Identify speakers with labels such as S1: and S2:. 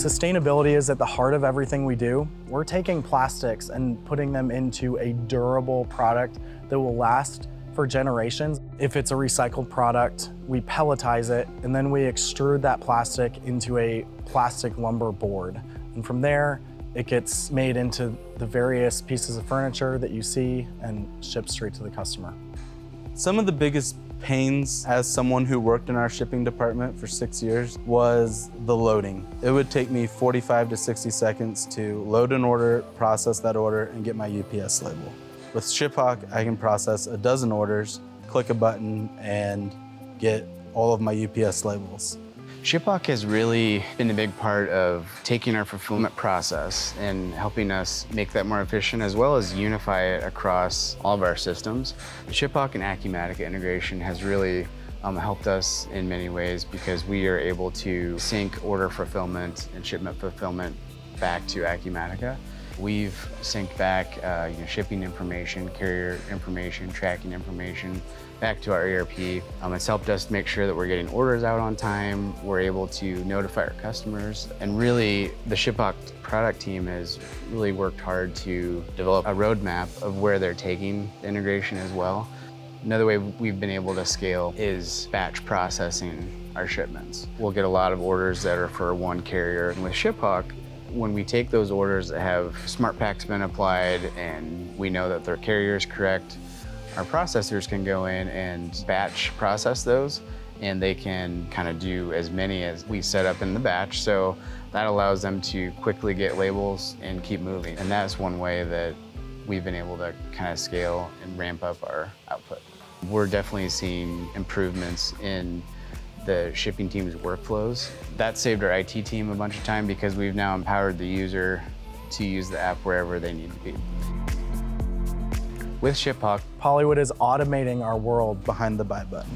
S1: Sustainability is at the heart of everything we do. We're taking plastics and putting them into a durable product that will last for generations. If it's a recycled product, we pelletize it, and then we extrude that plastic into a plastic lumber board. And from there, it gets made into the various pieces of furniture that you see and shipped straight to the customer.
S2: Some of the biggest pains as someone who worked in our shipping department for 6 years was the loading. It would take me 45 to 60 seconds to load an order, process that order, and get my UPS label. With ShipHawk, I can process a dozen orders, click a button, and get all of my UPS labels.
S3: ShipHawk has really been a big part of taking our fulfillment process and helping us make that more efficient, as well as unify it across all of our systems. ShipHawk and Acumatica integration has really helped us in many ways because we are able to sync order fulfillment and shipment fulfillment back to Acumatica. We've synced back shipping information, carrier information, tracking information back to our ERP. It's helped us make sure that we're getting orders out on time. We're able to notify our customers. And really, the ShipHawk product team has really worked hard to develop a roadmap of where they're taking the integration as well. Another way we've been able to scale is batch processing our shipments. We'll get a lot of orders that are for one carrier. And with ShipHawk, when we take those orders that have smart packs been applied and we know that their carrier is correct, our processors can go in and batch process those, and they can kind of do as many as we set up in the batch. So that allows them to quickly get labels and keep moving. And that's one way that we've been able to kind of scale and ramp up our output. We're definitely seeing improvements in the shipping team's workflows. That saved our IT team a bunch of time because we've now empowered the user to use the app wherever they need to be. With ShipHawk,
S1: POLYWOOD is automating our world
S2: behind the buy button.